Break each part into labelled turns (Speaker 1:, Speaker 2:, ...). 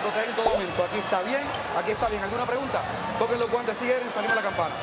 Speaker 1: proteger en todo momento. Aquí está bien, aquí está bien. ¿Alguna pregunta? Toquen los guantes si quieren, salimos a la campana.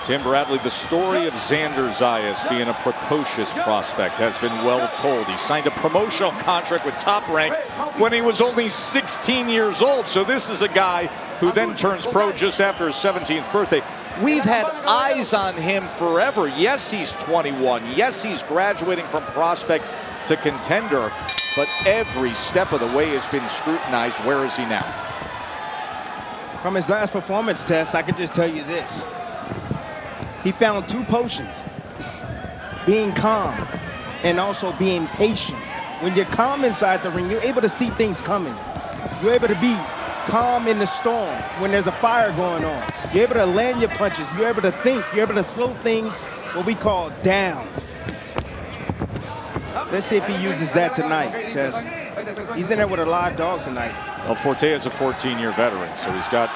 Speaker 2: Tim Bradley, the story of Xander Zayas being a precocious prospect has been well told. He signed a promotional contract with Top Rank when he was only 16 years old. So this is a guy who then turns pro just after his 17th birthday. We've had eyes on him forever. Yes, he's 21. Yes, he's graduating from prospect to contender. But every step of the way has been scrutinized. Where is he now?
Speaker 3: From his last performance test, I can just tell you this. He found 2 potions: being calm and also being patient. When you're calm inside the ring, you're able to see things coming. You're able to be calm in the storm when there's a fire going on. You're able to land your punches. You're able to think. You're able to slow things, what we call, down. Let's see if he uses that tonight, Tess. He's in there with a live dog tonight.
Speaker 2: Well, Fortea is a 14-year veteran, so he's got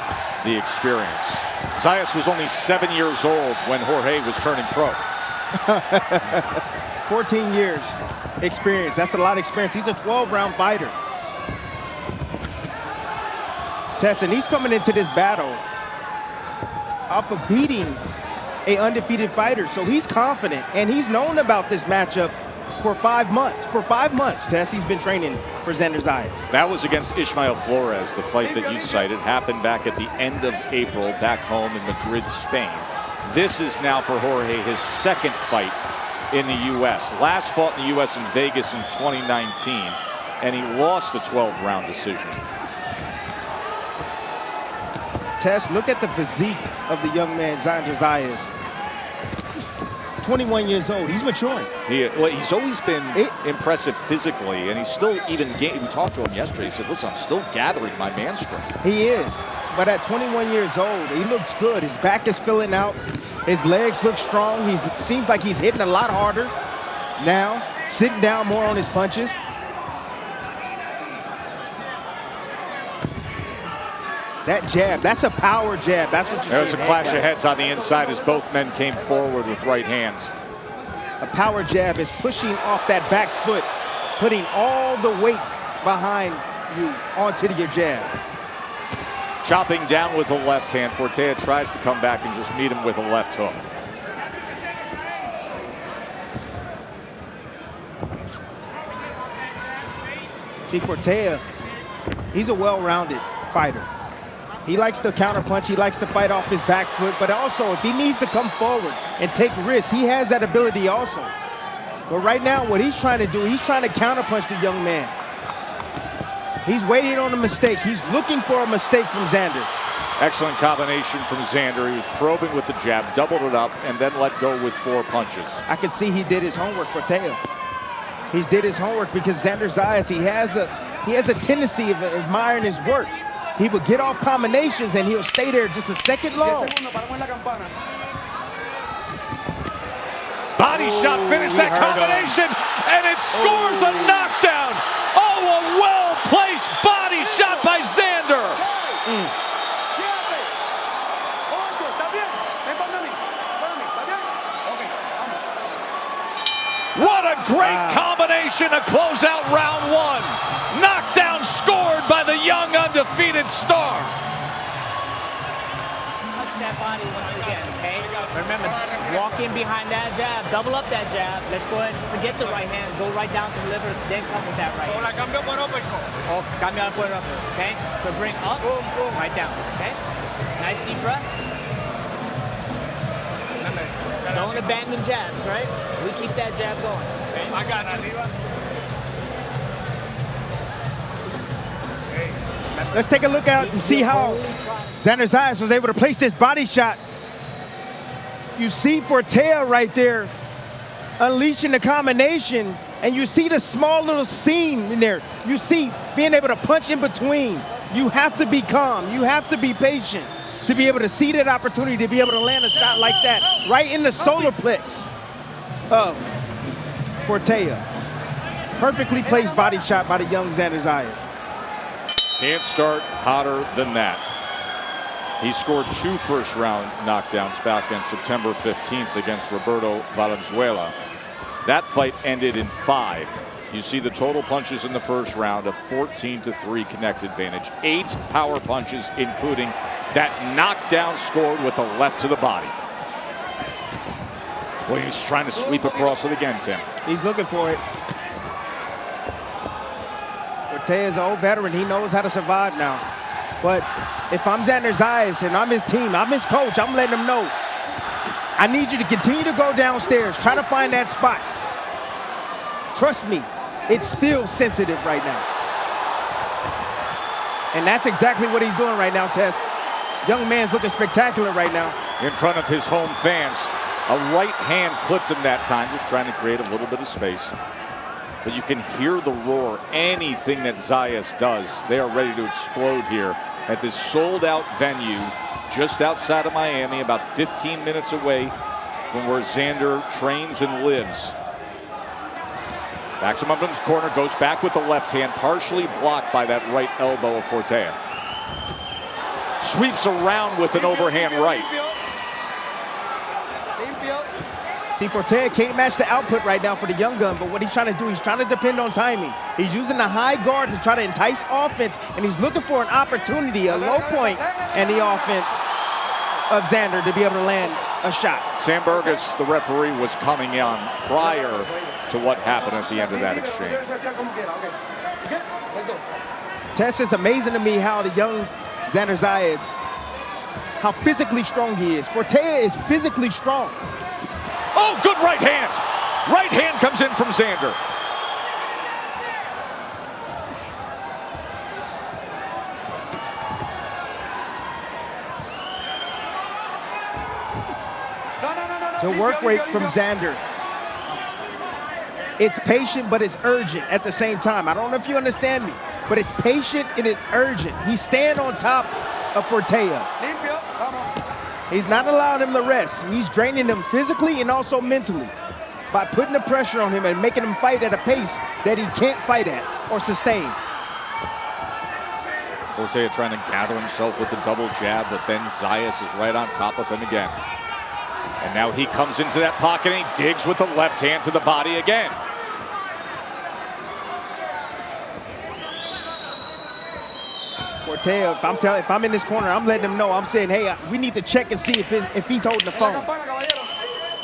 Speaker 2: the experience. Zayas was only 7 years old when Jorge was turning pro.
Speaker 3: 14 years experience. That's a lot of experience. He's a 12-round fighter. Tess, and he's coming into this battle off of beating an undefeated fighter. So he's confident, and he's known about this matchup for 5 months. For 5 months, Tess, he's been training for Xander Zayas.
Speaker 2: That was against Ismael Flores. The fight that you cited happened back at the end of April back home in Madrid, Spain. This is now for Jorge his 2nd fight in the U.S. Last fought in the U.S. in Vegas in 2019, and he lost a 12-round decision.
Speaker 3: Tess, look at the physique of the young man, Xander Zayas. 21 years old. He's maturing.
Speaker 2: He's always been impressive physically, and he's still even. We talked to him yesterday. He said, "Listen, I'm still gathering my man strength."
Speaker 3: He is, but at 21 years old, he looks good. His back is filling out. His legs look strong. He seems like he's hitting a lot harder now, sitting down more on his punches. That jab, that's a power jab. That's what you
Speaker 2: There was a clash of heads on the inside as both men came forward with right hands.
Speaker 3: A power jab is pushing off that back foot, putting all the weight behind you onto your jab.
Speaker 2: Chopping down with a left hand. Fortea tries to come back and just meet him with a left hook.
Speaker 3: See, Fortea, he's a well-rounded fighter. He likes to counterpunch, he likes to fight off his back foot, but also if he needs to come forward and take risks, he has that ability also. But right now, what he's trying to do, he's trying to counterpunch the young man. He's waiting on a mistake. He's looking for a mistake from Xander.
Speaker 2: Excellent combination from Xander. He was probing with the jab, doubled it up, and then let go with 4 punches.
Speaker 3: I can see he did his homework for Fortea. He did his homework because Xander Zayas, he has a tendency of admiring his work. He would get off combinations and he'll stay there just a second long.
Speaker 2: Body shot, finish that combination, and it scores a knockdown. Oh, a well-placed body shot by Xander. What a great combination to close out round 1. Knockdown scored by the young undefeated star.
Speaker 4: Touch that body once again, okay? Remember, walk in behind that jab, double up that jab. Let's go ahead and forget the right hand, go right down to the liver, then come with that right hand. Oh, cambio por upper, okay? So bring up, right down, okay? Nice deep breath. Remember, don't abandon jabs, right? We keep that jab going, okay? I got you.
Speaker 3: Let's take a look out and see how Xander Zayas was able to place this body shot. You see Fortea right there unleashing the combination, and you see the small little seam in there. You see being able to punch in between. You have to be calm. You have to be patient to be able to see that opportunity to be able to land a shot like that right in the solar plex of Fortea. Perfectly placed body shot by the young Xander Zayas.
Speaker 2: Can't start hotter than that. He scored 2 first-round knockdowns back on September 15th against Roberto Valenzuela. That fight ended in 5. You see the total punches in the first round, a 14-3 connected advantage. 8 power punches, including that knockdown scored with the left to the body. Well, he's trying to sweep across it again, Tim.
Speaker 3: He's looking for it. Fortea is an old veteran. He knows how to survive now. But if I'm Xander Zayas and I'm his team, I'm his coach, I'm letting him know, I need you to continue to go downstairs, try to find that spot. Trust me, it's still sensitive right now. And that's exactly what he's doing right now, Tess. Young man's looking spectacular right now.
Speaker 2: In front of his home fans. A right hand clipped him that time, just trying to create a little bit of space. But you can hear the roar. Anything that Zayas does, they are ready to explode here at this sold-out venue just outside of Miami, about 15 minutes away from where Xander trains and lives. Backs him up in his corner, goes back with the left hand, partially blocked by that right elbow of Fortea. Sweeps around with an overhand right.
Speaker 3: See, Fortea can't match the output right now for the young gun, but what he's trying to do, he's trying to depend on timing. He's using the high guard to try to entice offense, and he's looking for an opportunity, a low point, and the offense of Xander to be able to land a shot.
Speaker 2: Sam Burgess, the referee, was coming on prior to what happened at the end of that exchange.
Speaker 3: Tess, it's amazing to me how the young Xander Zayas, how physically strong he is. Fortea is physically strong.
Speaker 2: Oh, good right hand. Right hand comes in from Xander.
Speaker 3: The work rate from Xander. It's patient, but it's urgent at the same time. I don't know if you understand me, but it's patient and it's urgent. He's staying on top of Fortea. He's not allowing him to rest. He's draining him physically and also mentally by putting the pressure on him and making him fight at a pace that he can't fight at or sustain.
Speaker 2: Fortea trying to gather himself with the double jab, but then Zayas is right on top of him again. And now he comes into that pocket and he digs with the left hand to the body again.
Speaker 3: Fortea, if I'm in this corner, I'm letting him know. I'm saying, hey, we need to check and see if he's holding the phone.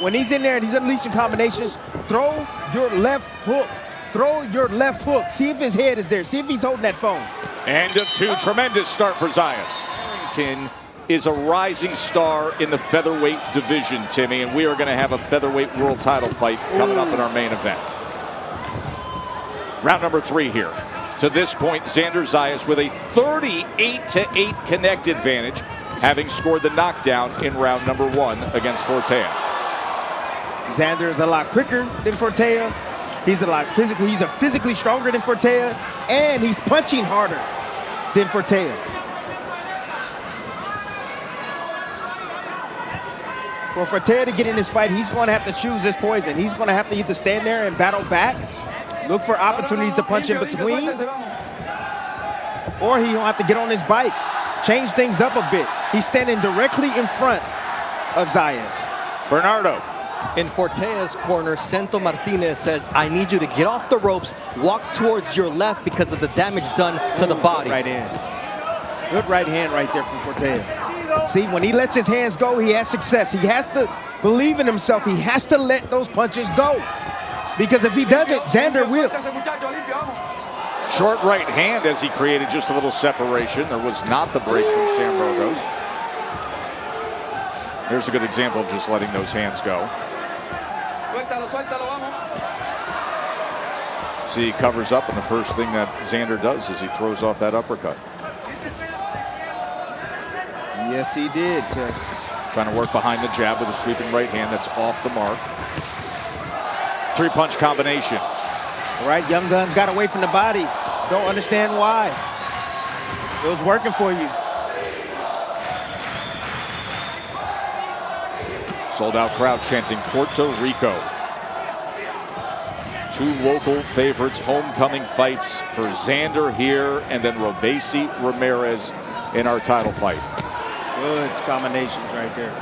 Speaker 3: When he's in there and he's unleashing combinations, throw your left hook. Throw your left hook. See if his head is there. See if he's holding that phone.
Speaker 2: End of 2. Tremendous start for Zayas. Carrington is a rising star in the featherweight division, Timmy, and we are going to have a featherweight world title fight coming up in our main event. Round number 3 here. To this point, Xander Zayas with a 38-8 connect advantage, having scored the knockdown in round number 1 against Fortea.
Speaker 3: Xander is a lot quicker than Fortea. He's physically stronger than Fortea, and he's punching harder than Fortea. For Fortea to get in this fight, he's going to have to choose his poison. He's going to have to either stand there and battle back, look for opportunities to punch in between, or he'll have to get on his bike, change things up a bit. He's standing directly in front of Zayas.
Speaker 2: Bernardo.
Speaker 5: In Fortea's corner, Sento Martinez says, I need you to get off the ropes, walk towards your left because of the damage done to the body.
Speaker 3: Right hand. Good right hand right there from Fortea. See, when he lets his hands go, he has success. He has to believe in himself. He has to let those punches go. Because if he doesn't, Xander will.
Speaker 2: Short right hand as he created just a little separation. There was not the break from Sam Burgos. Here's a good example of just letting those hands go. See, he covers up, and the first thing that Xander does is he throws off that uppercut.
Speaker 3: Yes, he did, Tess.
Speaker 2: Trying to work behind the jab with a sweeping right hand that's off the mark. 3-punch combination.
Speaker 3: All right, young guns got away from the body. Don't understand why. It was working for you.
Speaker 2: Sold out crowd chanting Puerto Rico. 2 local favorites, homecoming fights for Xander here, and then Robesi Ramirez in our title fight.
Speaker 3: Good combinations right there.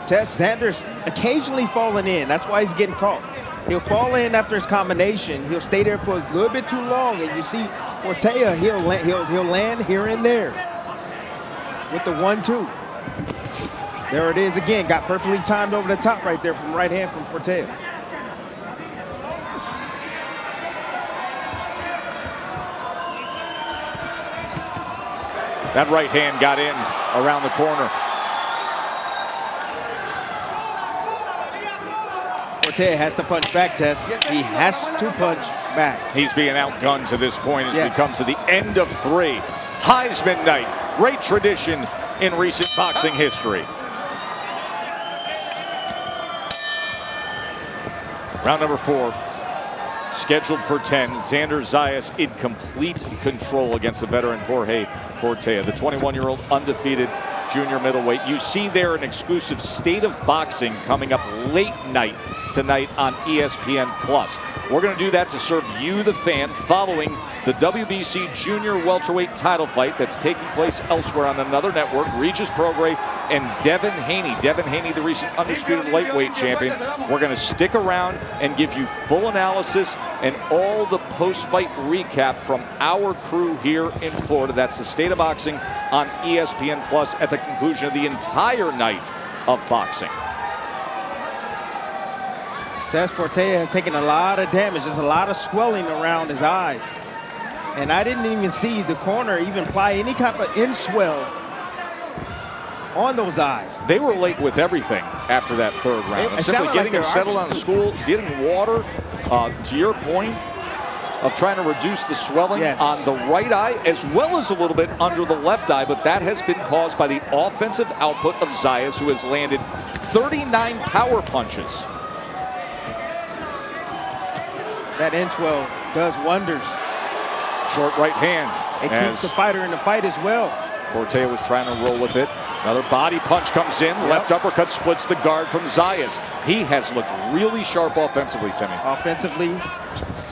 Speaker 3: Tess, Xander's occasionally falling in. That's why he's getting caught. He'll fall in after his combination. He'll stay there for a little bit too long, and you see Fortea, he'll land here and there with the 1-2. There it is again. Got perfectly timed over the top right there from right hand from Fortea.
Speaker 2: That right hand got in around the corner.
Speaker 3: Fortea has to punch back, Tess. He has to punch back.
Speaker 2: He's being outgunned to this point as we come to the end of 3. Heisman night, great tradition in recent boxing history. Round number 4, scheduled for 10. Xander Zayas in complete control against the veteran Jorge Fortea, the 21-year-old undefeated junior middleweight. You see there an exclusive State of Boxing coming up late night tonight on ESPN+. We're going to do that to serve you, the fan, following the WBC junior welterweight title fight that's taking place elsewhere on another network. Regis Prograis and Devin Haney. Devin Haney, the recent undisputed lightweight champion. We're going to stick around and give you full analysis and all the post-fight recap from our crew here in Florida. That's the State of Boxing on ESPN+ at the conclusion of the entire night of boxing.
Speaker 3: Tess, Fortea has taken a lot of damage. There's a lot of swelling around his eyes. And I didn't even see the corner even apply any type of in-swell on those eyes.
Speaker 2: They were late with everything after that 3rd round. And simply getting him settled on the stool, getting water, to your point, of trying to reduce the swelling on the right eye as well as a little bit under the left eye, but that has been caused by the offensive output of Zayas, who has landed 39 power punches.
Speaker 3: That in-swell does wonders.
Speaker 2: Short right hand.
Speaker 3: It keeps the fighter in the fight as well.
Speaker 2: Fortea was trying to roll with it. Another body punch comes in. Left uppercut splits the guard from Zayas. He has looked really sharp offensively, Timmy.
Speaker 3: Offensively,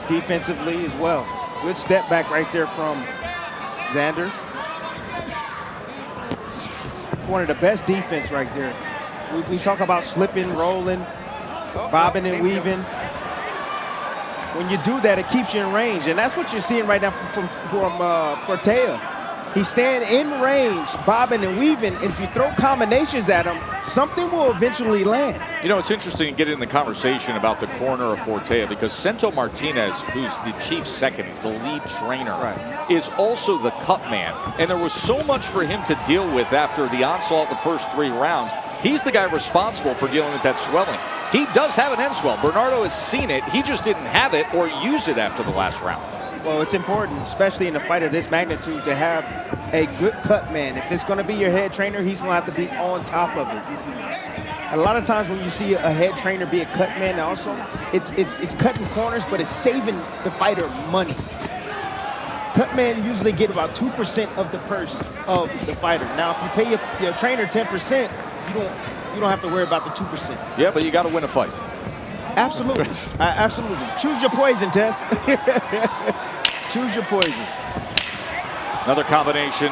Speaker 3: defensively as well. Good step back right there from Xander. One of the best defense right there. We talk about slipping, rolling, bobbing and weaving. When you do that, it keeps you in range, and that's what you're seeing right now from Fortea. He's staying in range, bobbing and weaving, and if you throw combinations at him, something will eventually land.
Speaker 2: You know, it's interesting to get in the conversation about the corner of Fortea because Sento Martinez, who's the chief second, he's the lead trainer, is also the cut man. And there was so much for him to deal with after the onslaught the first 3 rounds. He's the guy responsible for dealing with that swelling. He does have an end swell. Bernardo has seen it. He just didn't have it or use it after the last round.
Speaker 3: Well, it's important, especially in a fight of this magnitude, to have a good cut man. If it's going to be your head trainer, he's going to have to be on top of it. A lot of times when you see a head trainer be a cut man also, it's cutting corners, but it's saving the fighter money. Cut men usually get about 2% of the purse of the fighter. Now, if you pay your trainer 10%, you don't have to worry about the 2%.
Speaker 2: Yeah, but you got to win a fight.
Speaker 3: Absolutely. Absolutely. Choose your poison, Tess. Choose your poison.
Speaker 2: Another combination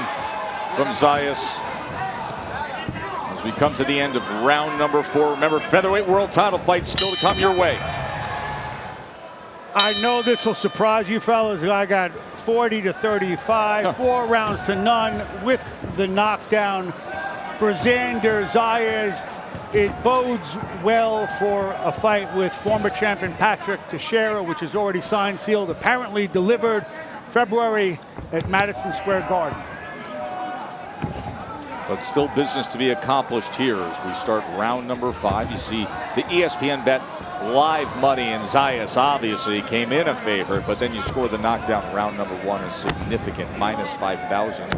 Speaker 2: from Zayas. As we come to the end of round number 4, remember, featherweight world title fight still to come your way.
Speaker 6: I know this will surprise you fellas. I got 40-35, 4 rounds to none with the knockdown for Xander Zayas. It bodes well for a fight with former champion Patrick Teixeira, which is already signed, sealed, apparently delivered February at Madison Square Garden.
Speaker 2: But still business to be accomplished here as we start round number 5. You see the ESPN bet live money, and Zayas obviously came in a favorite, but then you score the knockdown. Round number 1 is significant, minus 5,000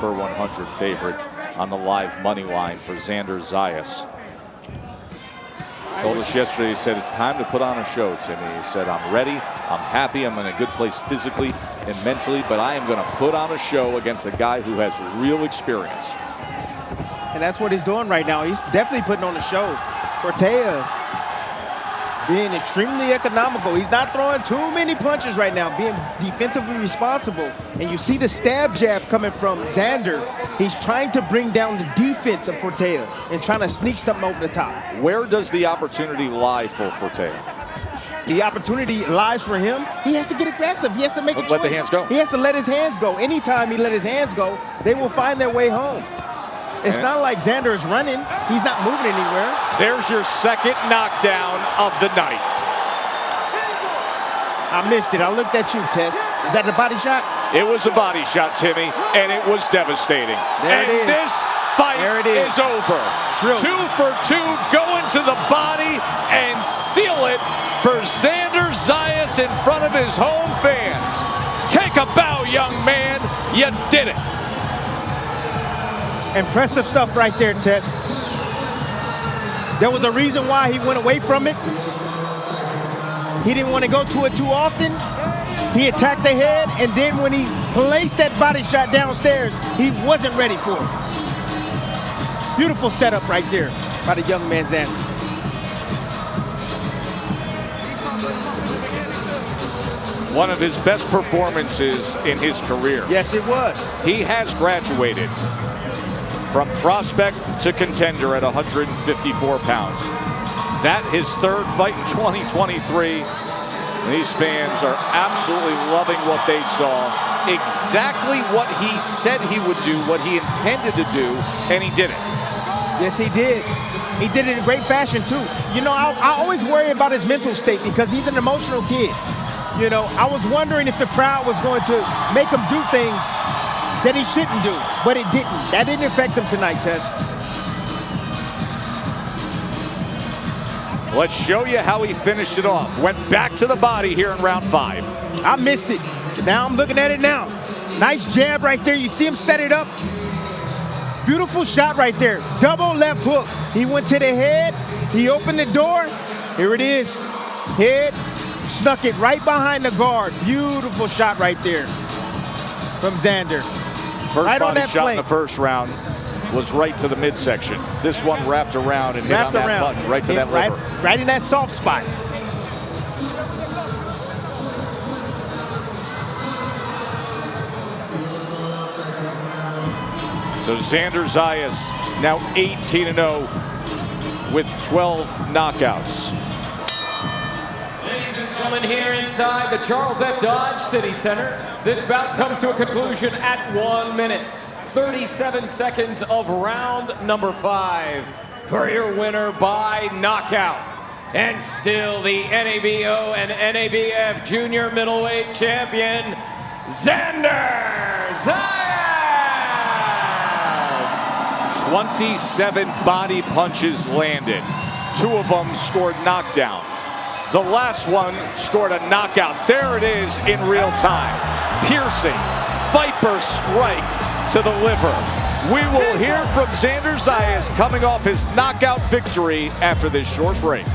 Speaker 2: per 100 favorite on the live money line for Xander Zayas. Told us yesterday, he said, it's time to put on a show, Timmy. He said, I'm ready, I'm happy, I'm in a good place physically and mentally, but I am going to put on a show against a guy who has real experience.
Speaker 3: And that's what he's doing right now. He's definitely putting on a show. Fortea being extremely economical. He's not throwing too many punches right now, being defensively responsible. And you see the stab jab coming from Xander. He's trying to bring down the defense of Fortea and trying to sneak something over the top.
Speaker 2: Where does the opportunity lie for Fortea?
Speaker 3: The opportunity lies for him. He has to get aggressive. He has to make a choice.
Speaker 2: Let the hands go.
Speaker 3: He has to let his hands go. Anytime he let his hands go, they will find their way home. It's not like Xander is running. He's not moving anywhere.
Speaker 2: There's your second knockdown of the night.
Speaker 3: I missed it. I looked at you, Tess. Is that the body shot?
Speaker 2: It was a body shot, Timmy, and it was devastating.
Speaker 3: There it is.
Speaker 2: This fight is over.
Speaker 3: Really?
Speaker 2: 2 for 2, going to the body and seal it for Xander Zayas in front of his home fans. Take a bow, young man. You did it.
Speaker 3: Impressive stuff right there, Tess. There was a reason why he went away from it. He didn't want to go to it too often. He attacked the head, and then when he placed that body shot downstairs, he wasn't ready for it. Beautiful setup right there by the young man Xander.
Speaker 2: One of his best performances in his career.
Speaker 3: Yes, it was.
Speaker 2: He has graduated from prospect to contender at 154 pounds. That his third fight in 2023. These fans are absolutely loving what they saw. Exactly what he said he would do, what he intended to do, and he did it.
Speaker 3: Yes, he did. He did it in great fashion, too. You know, I always worry about his mental state because he's an emotional kid. You know, I was wondering if the crowd was going to make him do things that he shouldn't do, but it didn't. That didn't affect him tonight, Tess.
Speaker 2: Let's show you how he finished it off. Went back to the body here in round 5.
Speaker 3: I missed it. Now I'm looking at it now. Nice jab right there. You see him set it up. Beautiful shot right there. Double left hook. He went to the head. He opened the door. Here it is. Head. Snuck it right behind the guard. Beautiful shot right there from Xander.
Speaker 2: First
Speaker 3: right
Speaker 2: body
Speaker 3: on that
Speaker 2: shot
Speaker 3: flank.
Speaker 2: in the first round was right to the midsection. This one wrapped around and hit on that button, right to that liver.
Speaker 3: Right in that soft spot.
Speaker 2: So Xander Zayas now 18-0 with 12 knockouts.
Speaker 7: Ladies and gentlemen, here inside the Charles F. Dodge City Center, this bout comes to a conclusion at 1 minute, 37 seconds of round number 5. For your winner by knockout, and still the NABO and NABF Junior Middleweight Champion, Xander Zayas!
Speaker 2: 27 body punches landed. 2 of them scored knockdown. The last one scored a knockout. There it is in real time. Piercing, viper strike to the liver. We will hear from Xander Zayas coming off his knockout victory after this short break.